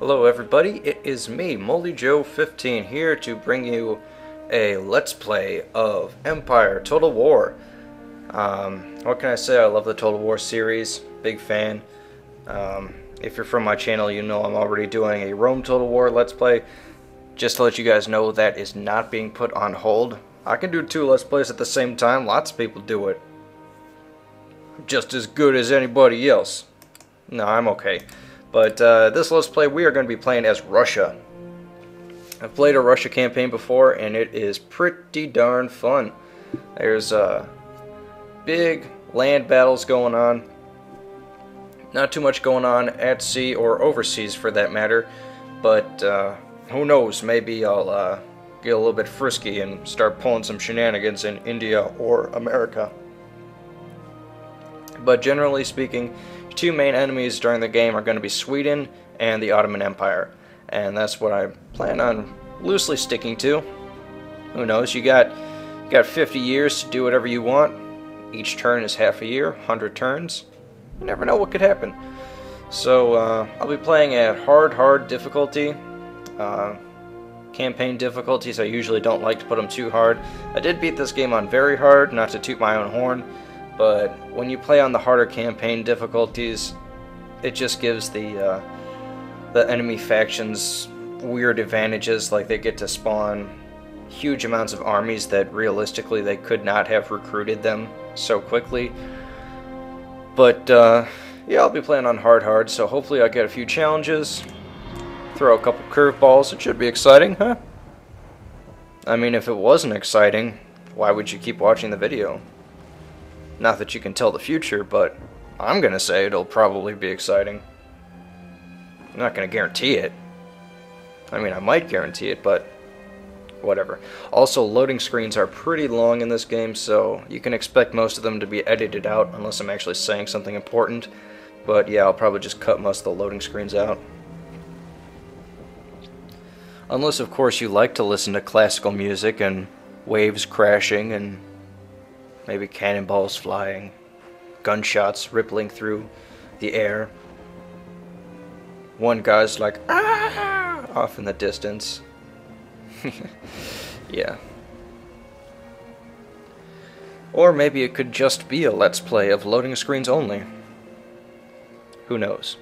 Hello everybody, it is me, MollyJoe15, here to bring you a Let's Play of Empire Total War. What can I say? I love the Total War series, big fan. If you're from my channel, you know I'm already doing a Rome Total War Let's Play. Just to let you guys know, that is not being put on hold. I can do 2 Let's Plays at the same time, lots of people do it. I'm just as good as anybody else. No, I'm okay. But this Let's Play, we are going to be playing as Russia. I've played a Russia campaign before, and it is pretty darn fun. There's big land battles going on. Not too much going on at sea or overseas for that matter. But who knows, maybe I'll get a little bit frisky and start pulling some shenanigans in India or America. But generally speaking, 2 main enemies during the game are going to be Sweden and the Ottoman Empire, and that's what I plan on loosely sticking to. Who knows? You got 50 years to do whatever you want. Each turn is half a year, 100 turns. You never know what could happen. So I'll be playing at hard difficulty. Campaign difficulties, I usually don't like to put them too hard. I did beat this game on very hard, not to toot my own horn. But when you play on the harder campaign difficulties, it just gives the enemy factions weird advantages, like they get to spawn huge amounts of armies that realistically they could not have recruited them so quickly. But yeah, I'll be playing on hard, so hopefully I'll get a few challenges, throw a couple curveballs. It should be exciting, huh? I mean, if it wasn't exciting, why would you keep watching the video? Not that you can tell the future, but I'm gonna say it'll probably be exciting. I'm not gonna guarantee it. I mean, I might guarantee it, but whatever. Also, loading screens are pretty long in this game, so you can expect most of them to be edited out unless I'm actually saying something important. But yeah, I'll probably just cut most of the loading screens out. Unless, of course, you like to listen to classical music and waves crashing and maybe cannonballs flying, gunshots rippling through the air. One guy's like, "Ah!" off in the distance. Yeah. Or maybe it could just be a Let's Play of loading screens only. Who knows?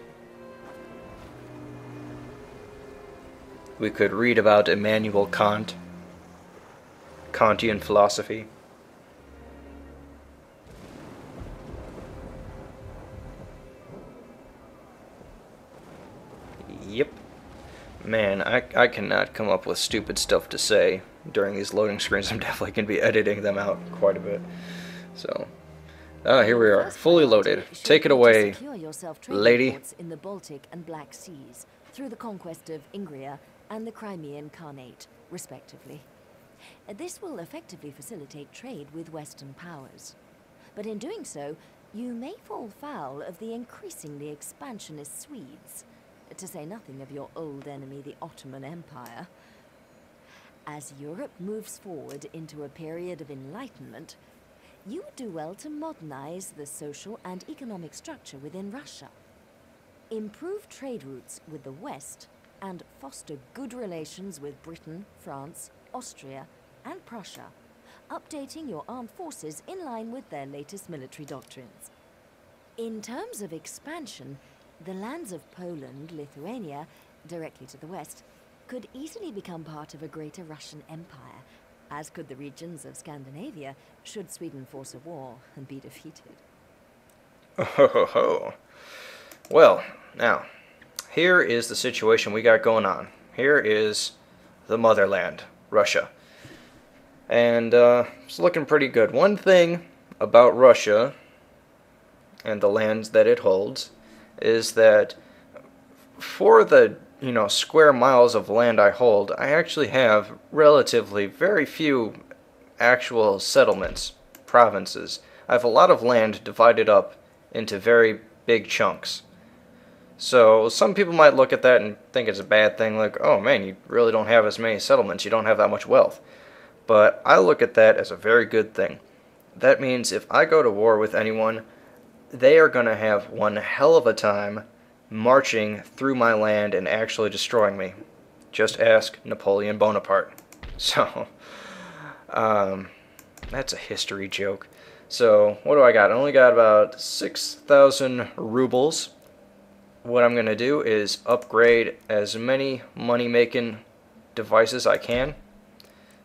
We could read about Immanuel Kant, Kantian philosophy. Yep. Man, I cannot come up with stupid stuff to say during these loading screens. I'm definitely going to be editing them out quite a bit. So, here we are, fully loaded. Take it away, lady. In the Baltic and Black Seas, through the conquest of Ingria and the Crimean Khanate, respectively. This will effectively facilitate trade with Western powers. But in doing so, you may fall foul of the increasingly expansionist Swedes, to say nothing of your old enemy, the Ottoman Empire. As Europe moves forward into a period of enlightenment, you would do well to modernize the social and economic structure within Russia, improve trade routes with the West, and foster good relations with Britain, France, Austria, and Prussia, updating your armed forces in line with their latest military doctrines. In terms of expansion, the lands of Poland, Lithuania, directly to the west, could easily become part of a greater Russian empire, as could the regions of Scandinavia, should Sweden force a war and be defeated. Oh ho ho ho. Well, now, here is the situation we got going on. Here is the motherland, Russia. And it's looking pretty good. One thing about Russia and the lands that it holds is that for the square miles of land I hold, I actually have relatively very few actual settlements, provinces. I have a lot of land divided up into very big chunks. So some people might look at that and think it's a bad thing, like, oh man, you really don't have as many settlements, you don't have that much wealth. But I look at that as a very good thing. That means if I go to war with anyone, they are going to have one hell of a time marching through my land and actually destroying me. Just ask Napoleon Bonaparte. So, that's a history joke. So, what do I got? I only got about 6,000 rubles. What I'm going to do is upgrade as many money-making devices I can.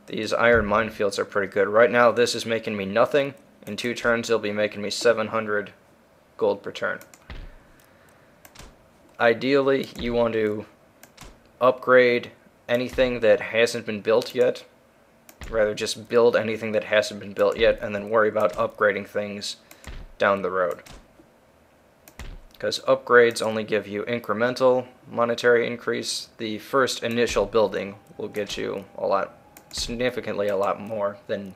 These iron minefields are pretty good. Right now, this is making me nothing. In 2 turns, it'll be making me 700 gold per turn. Ideally, you want to upgrade anything that hasn't been built yet. Rather, just build anything that hasn't been built yet, and then worry about upgrading things down the road. Because upgrades only give you incremental monetary increase. The first initial building will get you significantly a lot more than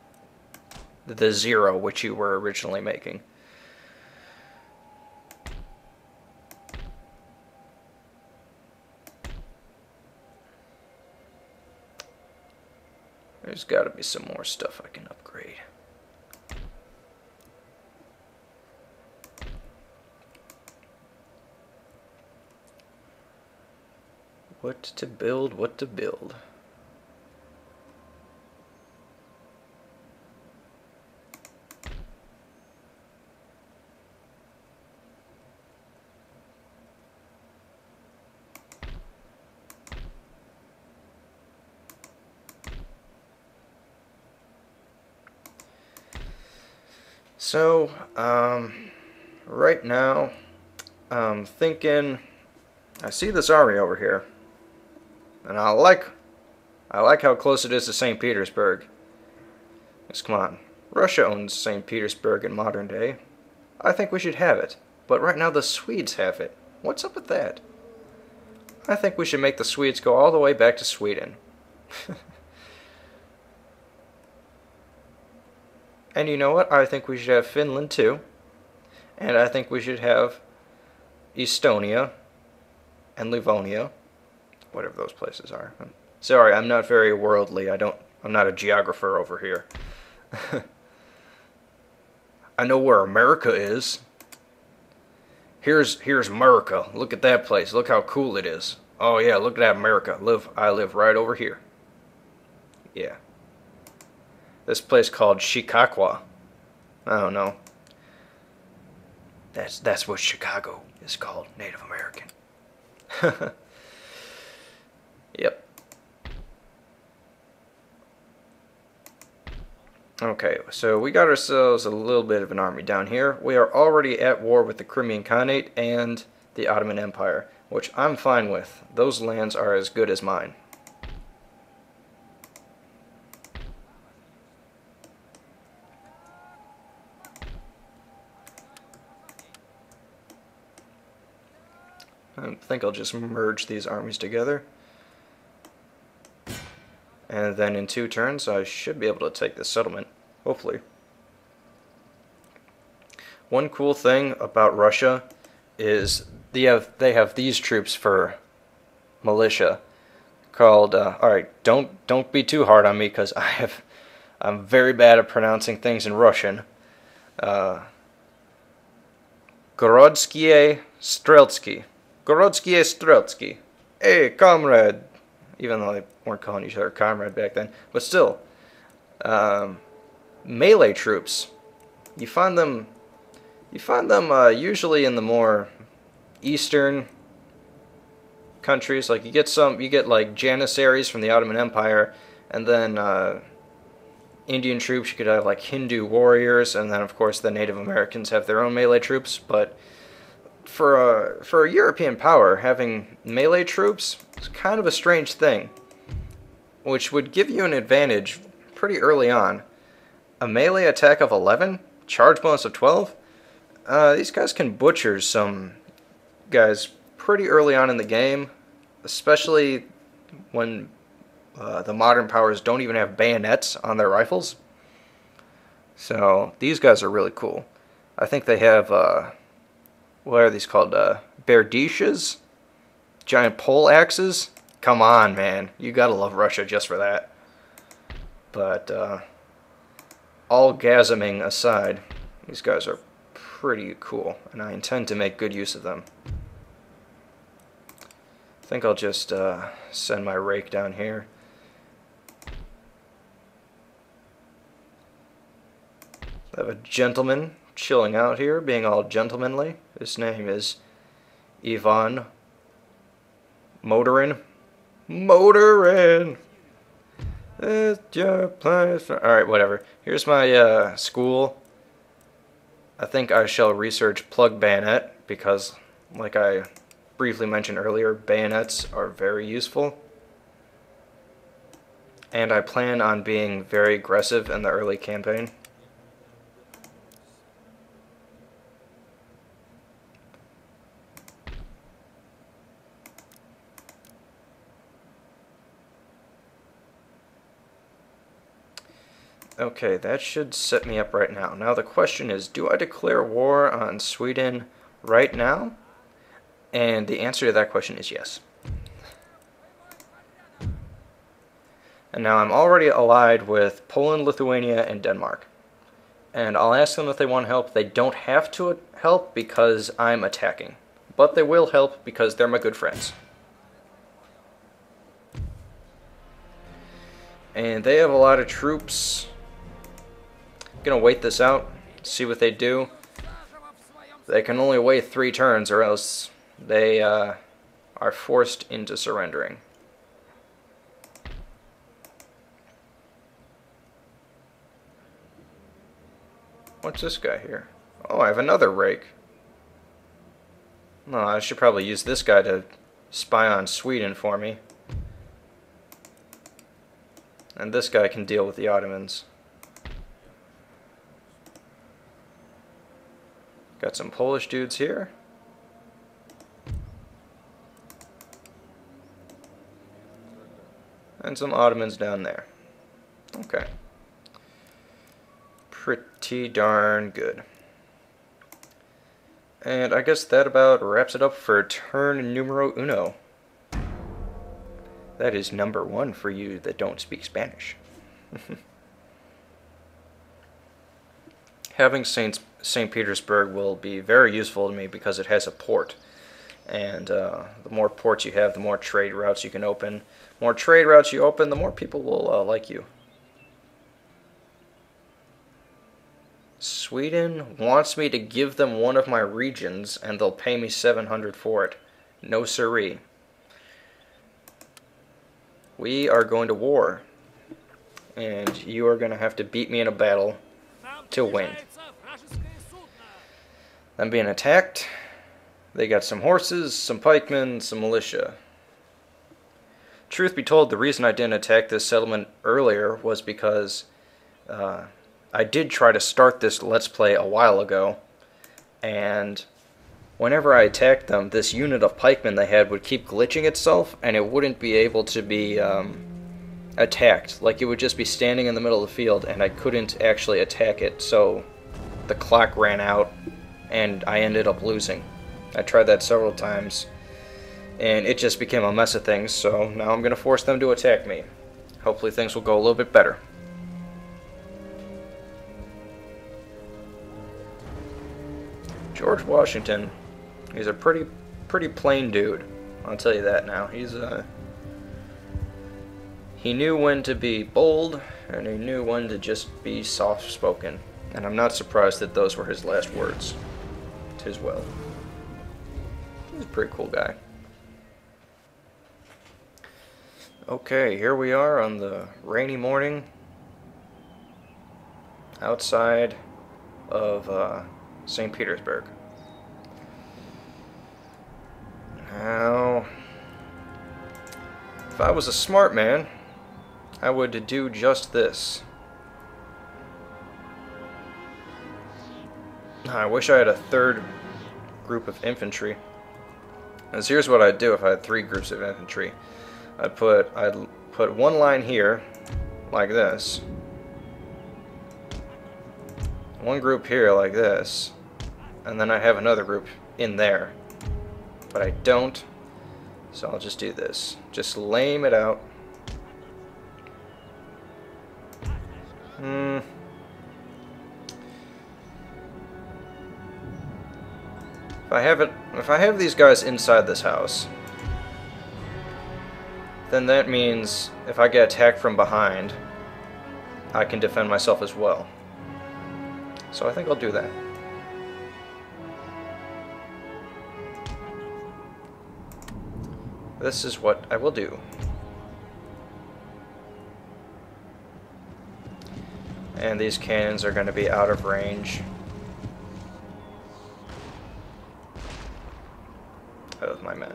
the 0 which you were originally making. There's got to be some more stuff I can upgrade. What to build, what to build. So, right now, I'm thinking, I see this army over here, and I like how close it is to St. Petersburg. Just come on, Russia owns St. Petersburg in modern day. I think we should have it, but right now the Swedes have it. What's up with that? I think we should make the Swedes go all the way back to Sweden. And you know what? I think we should have Finland too. And I think we should have Estonia and Livonia. Whatever those places are. Sorry, I'm not very worldly. I'm not a geographer over here. I know where America is. Here's America. Look at that place. Look how cool it is. Oh yeah, look at that America. I live right over here. Yeah. This place called Chicago. I don't know. That's what Chicago is called, Native American. Yep. Okay, so we got ourselves a little bit of an army down here. We are already at war with the Crimean Khanate and the Ottoman Empire, which I'm fine with. Those lands are as good as mine. I think I'll just merge these armies together. And then in 2 turns, I should be able to take this settlement. Hopefully. One cool thing about Russia is they have these troops for militia called. Alright, don't be too hard on me because I'm very bad at pronouncing things in Russian. Gorodskie Streltsky. Gorodskie Streltsky. Hey, comrade. Even though they weren't calling each other comrade back then. But still. Melee troops. You find them usually in the more eastern countries. Like you get like Janissaries from the Ottoman Empire, and then Indian troops. You could have like Hindu warriors, and then of course the Native Americans have their own melee troops. But for a European power, having melee troops is kind of a strange thing, which would give you an advantage pretty early on. A melee attack of 11, charge bonus of 12. These guys can butcher some guys pretty early on in the game, especially when the modern powers don't even have bayonets on their rifles. So these guys are really cool. I think they have what are these called? Berdishas? Giant pole axes? Come on, man. You gotta love Russia just for that. But, all gasming aside, these guys are pretty cool, and I intend to make good use of them. think I'll just send my rake down here. I have a gentleman chilling out here, being all gentlemanly. His name is Ivan Motorin. Motorin! It's your place. Alright, whatever. Here's my school. I think I shall research plug bayonet because, like I briefly mentioned earlier, bayonets are very useful. And I plan on being very aggressive in the early campaign. Okay, that should set me up right now. Now the question is, do I declare war on Sweden right now? And the answer to that question is yes. And now I'm already allied with Poland, Lithuania, and Denmark. And I'll ask them if they want help. They don't have to help because I'm attacking. But they will help because they're my good friends. And they have a lot of troops. Gonna wait this out, see what they do. They can only wait 3 turns or else they are forced into surrendering. What's this guy here? Oh, I have another rake. No, I should probably use this guy to spy on Sweden for me. And this guy can deal with the Ottomans. Got some Polish dudes here. And some Ottomans down there. Okay. Pretty darn good. And I guess that about wraps it up for turn numero uno. That is number 1 for you that don't speak Spanish. Having St. Petersburg will be very useful to me because it has a port. And the more ports you have, the more trade routes you can open. The more trade routes you open, the more people will like you. Sweden wants me to give them one of my regions, and they'll pay me 700 for it. No siree. We are going to war. And you are going to have to beat me in a battle to win. I'm being attacked. They got some horses, some pikemen, some militia. Truth be told, the reason I didn't attack this settlement earlier was because I did try to start this Let's Play a while ago, and whenever I attacked them, this unit of pikemen they had would keep glitching itself, and it wouldn't be able to be attacked. Like, it would just be standing in the middle of the field, and I couldn't actually attack it, so the clock ran out, and I ended up losing. I tried that several times, and it just became a mess of things, so now I'm going to force them to attack me. Hopefully things will go a little bit better. George Washington, he's a pretty plain dude. I'll tell you that now. He knew when to be bold, and he knew when to just be soft-spoken. And I'm not surprised that those were his last words as well. He's a pretty cool guy. Okay, here we are on the rainy morning outside of St. Petersburg. Now, if I was a smart man, I would do just this. I wish I had a third group of infantry. Because here's what I'd do if I had 3 groups of infantry. I'd put one line here, like this. One group here, like this. And then I'd have another group in there. But I don't, so I'll just do this. Just lame it out. If I have these guys inside this house, then that means if I get attacked from behind, I can defend myself as well. So I think I'll do that. This is what I will do. And these cannons are going to be out of range of my men.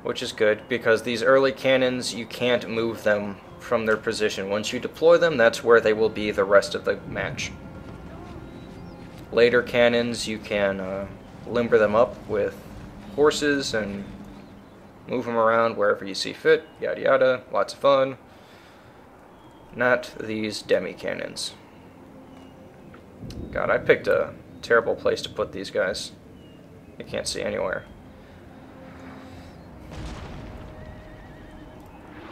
Which is good, because these early cannons, you can't move them from their position. Once you deploy them, that's where they will be the rest of the match. Later cannons, you can limber them up with horses and move them around wherever you see fit, yada yada, lots of fun. Not these demi cannons. God, I picked a terrible place to put these guys. You can't see anywhere.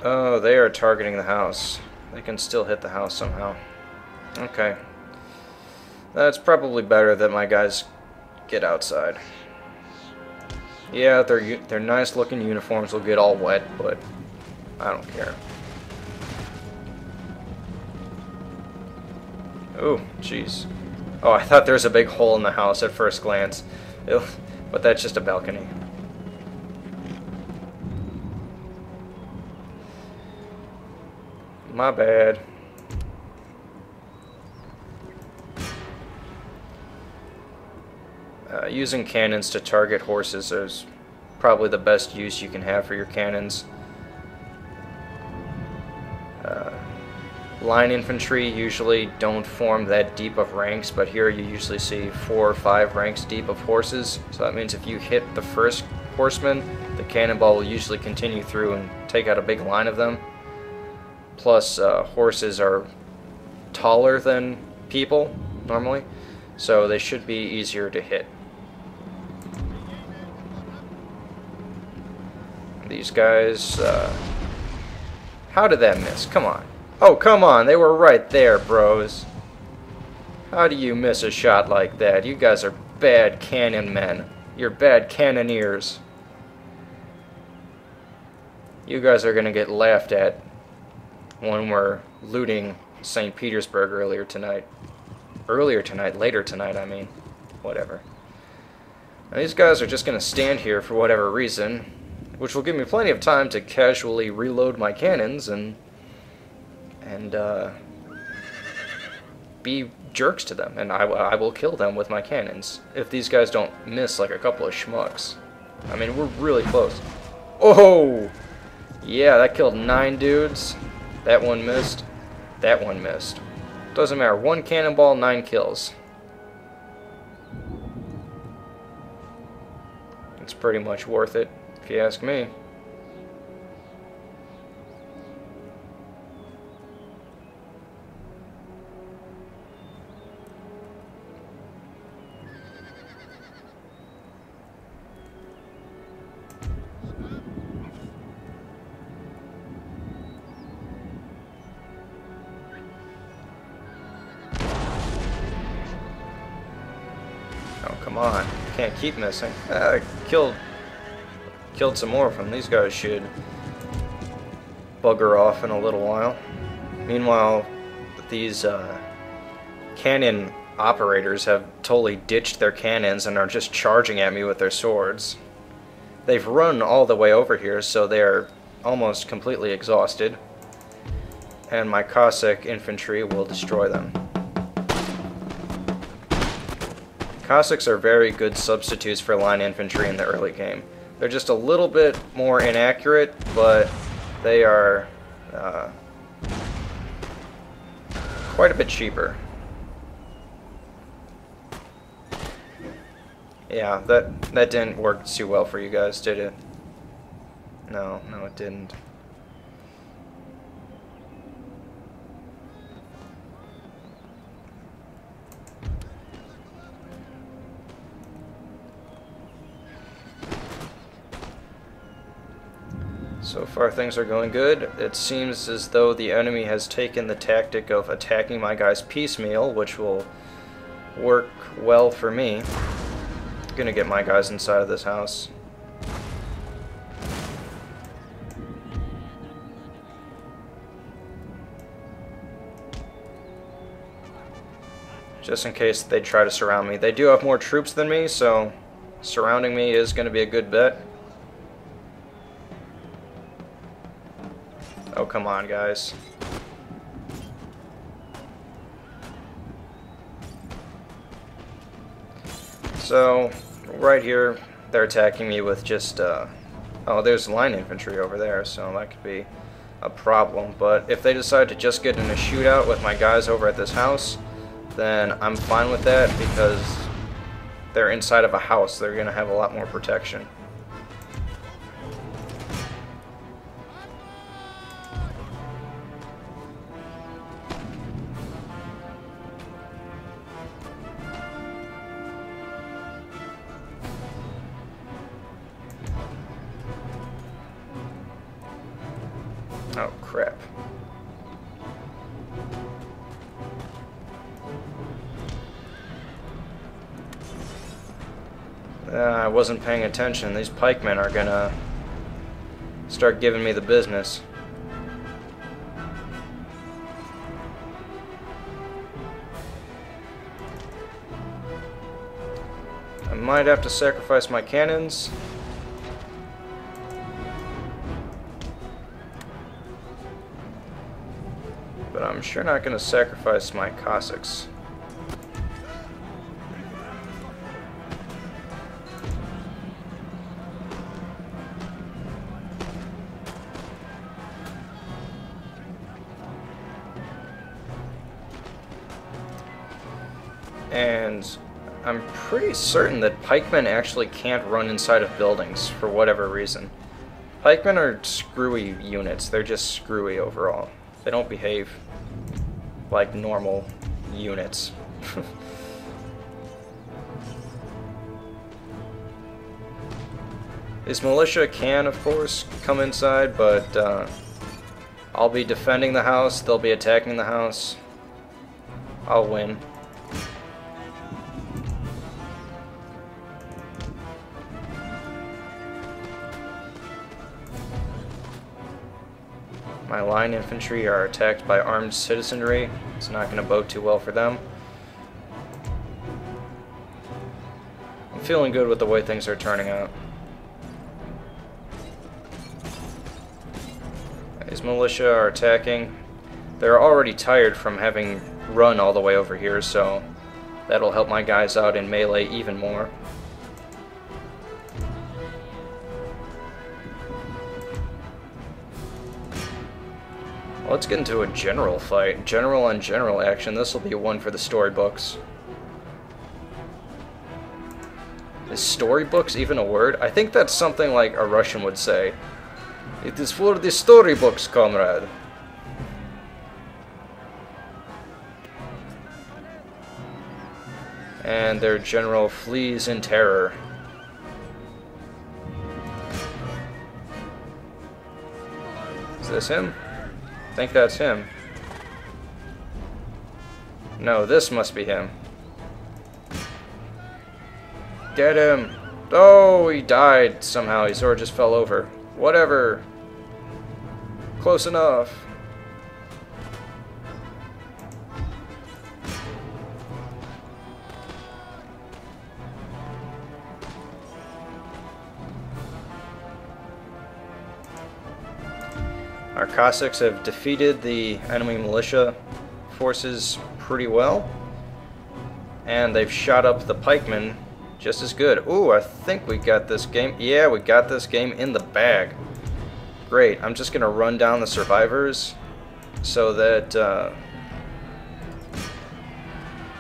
Oh, they are targeting the house. They can still hit the house somehow. Okay. That's probably better that my guys get outside. Yeah, their nice looking uniforms will get all wet, but I don't care. Oh, jeez. Oh, I thought there was a big hole in the house at first glance. But that's just a balcony. My bad. Using cannons to target horses is probably the best use you can have for your cannons. Line infantry usually don't form that deep of ranks, but here you usually see 4 or 5 ranks deep of horses. So that means if you hit the first horseman, the cannonball will usually continue through and take out a big line of them. Plus, horses are taller than people normally, so they should be easier to hit. These guys, how did that miss? Come on. Oh, come on, they were right there, bros. How do you miss a shot like that? You guys are bad cannon men. You're bad cannoneers. You guys are gonna get laughed at when we're looting St. Petersburg later tonight, I mean. Whatever. Now, these guys are just gonna stand here for whatever reason, which will give me plenty of time to casually reload my cannons and be jerks to them, and I will kill them with my cannons if these guys don't miss like a couple of schmucks. I mean, we're really close. Oh! Yeah, that killed 9 dudes. That one missed. That one missed. Doesn't matter. 1 cannonball, 9 kills. It's pretty much worth it, if you ask me. Oh, come on. Can't keep missing. Killed some more of them. These guys should bugger off in a little while. Meanwhile, these cannon operators have totally ditched their cannons and are just charging at me with their swords. They've run all the way over here, so they're almost completely exhausted. And my Cossack infantry will destroy them. Cossacks are very good substitutes for line infantry in the early game. They're just a little bit more inaccurate, but they are quite a bit cheaper. Yeah, that didn't work too well for you guys, did it? No, it didn't. So far things are going good. It seems as though the enemy has taken the tactic of attacking my guys piecemeal, which will work well for me. I'm gonna get my guys inside of this house. just in case they try to surround me. They do have more troops than me, so surrounding me is going to be a good bet. Oh, come on, guys. So, right here, they're attacking me with just, oh, there's line infantry over there, so that could be a problem. But if they decide to just get in a shootout with my guys over at this house, then I'm fine with that, because they're inside of a house. They're going to have a lot more protection. Oh, crap. I wasn't paying attention. These pikemen are gonna start giving me the business. I might have to sacrifice my cannons. But I'm sure not going to sacrifice my Cossacks. And I'm pretty certain that pikemen actually can't run inside of buildings for whatever reason. Pikemen are screwy units. They're just screwy overall. They don't behave like normal units. These militia can, of course, come inside, but I'll be defending the house, they'll be attacking the house. I'll win. My line infantry are attacked by armed citizenry. It's not going to bode too well for them. I'm feeling good with the way things are turning out. These militia are attacking. They're already tired from having run all the way over here, so that'll help my guys out in melee even more. Let's get into a general fight. General on general action. This will be one for the storybooks. Is storybooks even a word? I think that's something like a Russian would say. It is for the storybooks, comrade. And their general flees in terror. Is this him? I think that's him. No, this must be him. Get him! Oh, he died somehow. He sort of just fell over. Whatever. Close enough. Our Cossacks have defeated the enemy militia forces pretty well, and they've shot up the pikemen just as good. Ooh, I think we got this game. Yeah, we got this game in the bag. Great. I'm just gonna run down the survivors so that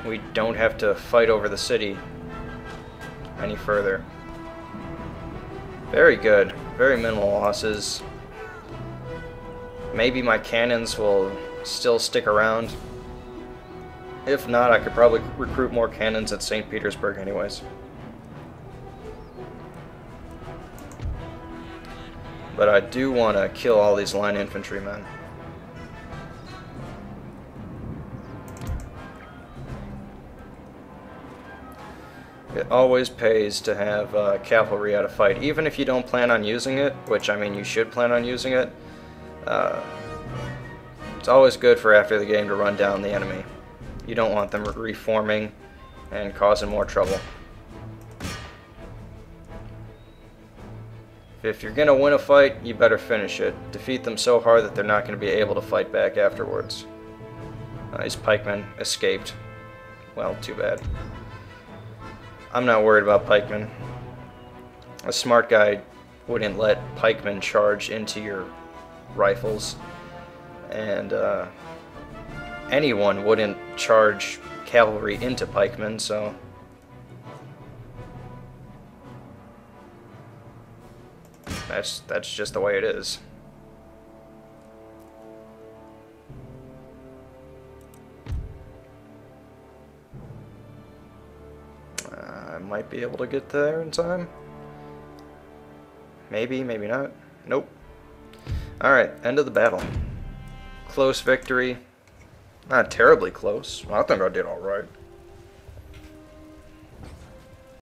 we don't have to fight over the city any further. Very good. Very minimal losses. Maybe my cannons will still stick around. If not, I could probably recruit more cannons at St. Petersburg anyways. But I do want to kill all these line infantrymen. It always pays to have cavalry at a fight, even if you don't plan on using it, which I mean you should plan on using it. It's always good for after the game to run down the enemy. You don't want them reforming and causing more trouble. If you're going to win a fight, you better finish it. Defeat them so hard that they're not going to be able to fight back afterwards. These pikemen escaped. Well, too bad. I'm not worried about pikemen. A smart guy wouldn't let pikemen charge into your rifles. And anyone wouldn't charge cavalry into pikemen, so... That's just the way it is. I might be able to get there in time. Maybe, maybe not. Nope. Alright, end of the battle. Close victory. Not terribly close. I think I did alright.